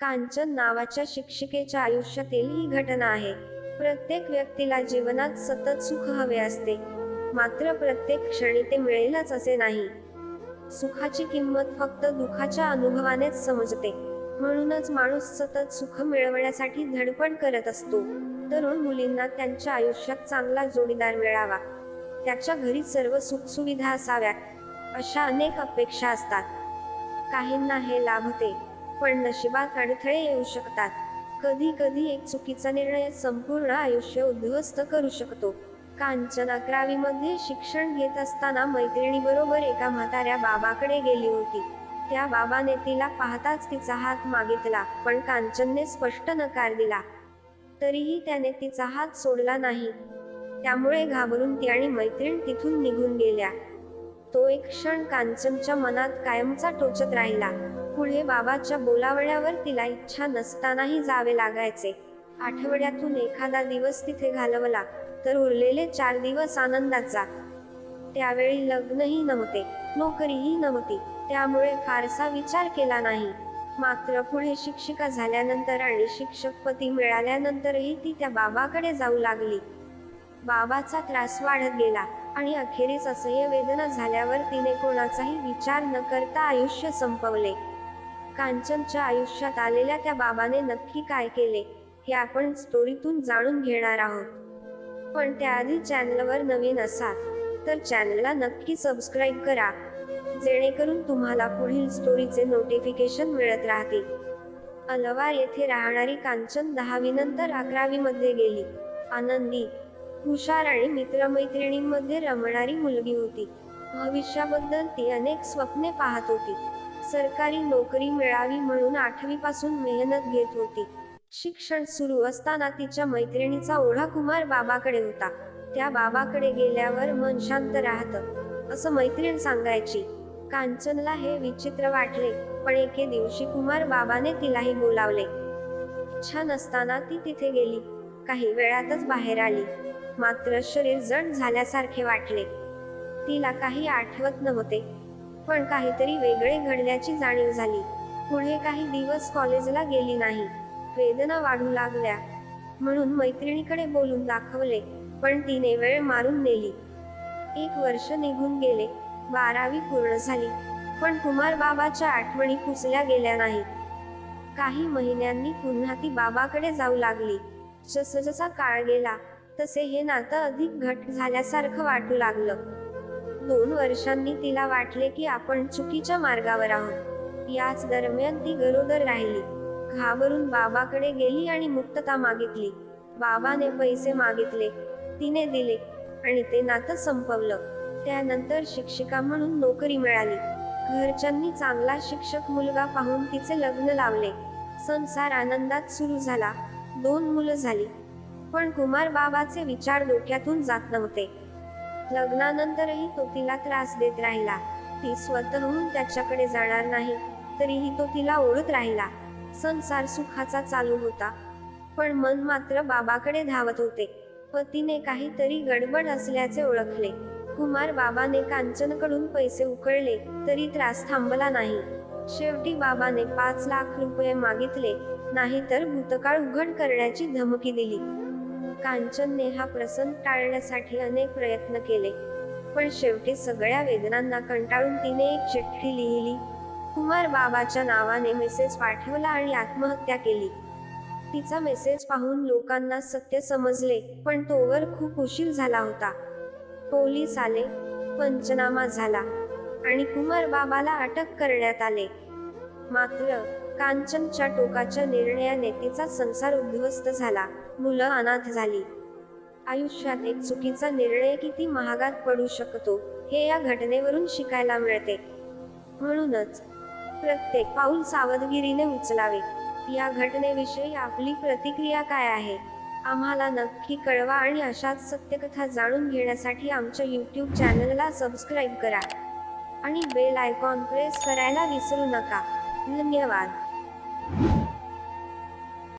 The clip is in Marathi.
कांचन नावाच्या शिक्षिकेच्या आयुष्यातील ही घटना आहे. प्रत्येक व्यक्तीला जीवनात सतत सुख हवे असते, मात्र प्रत्येक क्षणी ते मिळेलच असे नाही. सुखाची किंमत फक्त दुःखाच्या अनुभवानेच समजते. म्हणूनच माणूस सतत सुख मिळवण्यासाठी धडपड करत असतो. तरुण मुलींना त्यांच्या आयुष्यात चांगला जोडीदार मिळावा, त्याच्या घरी सर्व सुखसुविधा असाव्यात, अशा अनेक अपेक्षा असतात. काहींना हे लाभते, पण नशिबात अडथळे येऊ शकतात. कधी कधी एक चुकीचा निर्णय संपूर्ण आयुष्य उद्ध्वस्त करू शकतो. कांचन 11वी मध्ये शिक्षण घेत असताना मैत्रिणीबरोबर एका म्हाताऱ्या बाबाकडे गेली होती. त्या बाबाने तिला पाहताच तिचा हात मागितला, पण कांचनने स्पष्ट नकार दिला. तरीही त्याने तिचा हात सोडला नाही. त्यामुळे घाबरून ती आणि मैत्रीण तिथून निघून गेल्या. तो एक क्षण कांचनच्या मनात कायमचा टोचत राहिला. पुढे बाबाच्या बोलावण्यावर तिला इच्छा नसतानाही जावे लागायचे. आठवड्यातून एखादा दिवस तिथे घालवला, तर उरलेले 4 दिवस आनंदात जात. त्यावेळी लग्नही नव्हते, नोकरीही नव्हती, त्यामुळे फारसा विचार केला नाही. मात्र पुढे शिक्षिका झाल्यानंतर आणि शिक्षकपती मिळाल्यानंतरही ती त्या बाबाकडे जाऊ लागली. बाबाचा त्रास वाढत गेला आणि अखेरीस असह्य वेदना झाल्यावर तिने कोणाचाही विचार न करता आयुष्य संपवले. कांचनच्या आयुष्यात आलेल्या त्या बाबाने नक्की काय केले, हे आपण स्टोरीतून जाणून घेणार आहोत. पण त्याआधी चॅनलवर नवीन असाल तर चॅनलला नक्की सबस्क्राईब करा, जेणेकरून तुम्हाला पुढील स्टोरीचे नोटिफिकेशन मिळत राहतील. अलवार येथे राहणारी कांचन 10वी नंतर 11वी मध्ये गेली. आनंदी, हुशार आणि मित्रमैत्रिणींमध्ये रमणारी मुलगी होती. भविष्याबद्दल ती अनेक स्वप्ने पाहत होती. सरकारी नोकरी मिळावी म्हणून 8वी पासून मेहनत घेत होती. शिक्षण सुरू असताना तिच्या मैत्रिणीचा ओढा कुमार बाबाकडे होता. त्या बाबाकडे गेल्यावर मन शांत राहतं, असं मैत्रीण सांगायची. कांचनला हे विचित्र वाटले, पण एके दिवशी कुमार बाबाने तिलाही बोलावले. इच्छा नसताना ती तिथे गेली. काही वेळातच बाहेर आली, मात्र शरीर जड झाल्यासारखे वाटले. तिला काही आठवत नव्हते, पण काहीतरी वेगळे घडल्याची जाणीव झाली. पुढे काही दिवस कॉलेजला गेली नाही. वेदना वाढू लागल्या म्हणून मैत्रिणीकडे बोलून दाखवले, पण तिने वेळ मारून नेली. 1 वर्ष निघून गेले. 12वी पूर्ण झाली, पण कुमार बाबाच्या आठवणी पुसल्या गेल्या नाहीत. काही महिन्यांनी पुन्हा ती बाबाकडे जाऊ लागली. जसजसा काळ गेला तसे हे नातं अधिक घट्ट झाल्यासारखं वाटू लागलं. 2 वर्षांनी तिला वाटले की आपण चुकीच्या मार्गावर आहोत. याच दरम्यान ती गरोदर राहिली. घाबरून बाबाकडे गेली आणि मुक्तता मागितली. बाबाने पैसे मागितले, तिने दिले आणि ते नातं संपवलं. त्यानंतर शिक्षिका म्हणून नोकरी मिळाली. घरच्यांनी चांगला शिक्षक मुलगा पाहून तिचे लग्न लावले. संसार आनंदात सुरू झाला. 2 मुलं झाली, पण कुमार बाबाचे विचार डोक्यातून जात नव्हते. लग्नानंतरही तो तिला त्रास देत राहिला. ती स्वतःहून त्याच्याकडे जाणार नाही, तरीही तो तिला ओढत राहिला. संसार सुखाचा चालू होता, पण मन मात्र बाबाकडे धावत होते. पतीने काहीतरी गडबड असल्याचे ओळखले. कुमार बाबाने कांचनकडून पैसे उकळले, तरी त्रास थांबला नाही. शेवटी बाबाने 5 लाख रुपये मागितले, नाहीतर भूतकाळ उघड करण्याची धमकी दिली. कांचनने हा प्रसंग टाळण्यासाठी अनेक प्रयत्न केले, पण शेवटी सगळ्या वेदनांना कंटाळून तिने एक चिठ्ठी लिहिली. कुमार बाबाच्या नावाने मेसेज पाठवला आणि आत्महत्या केली. तिचा मेसेज पाहून लोकांना सत्य समजले, पण तोवर खूप उशीर झाला होता. पोलीस आले, पंचनामा झाला आणि कुमार बाबाला अटक करण्यात आले. मात्र कांचनच्या टोकाच्या निर्णयाने तिचा संसार उद्ध्वस्त झाला. मुलं अनाथ झाली. आयुष्यात एक चुकीचा निर्णय किती महागात पडू शकतो, हे या घटनेवरून शिकायला मिळते. म्हणूनच प्रत्येक पाऊल सावधगिरीने उचलावे. या घटनेविषयी आपली प्रतिक्रिया काय आहे, आम्हाला नक्की कळवा आणि अशाच सत्यकथा जाणून घेण्यासाठी आमच्या YouTube चॅनलला सबस्क्राईब करा आणि बेल आयकॉन प्रेस करायला विसरू नका. धन्यवाद.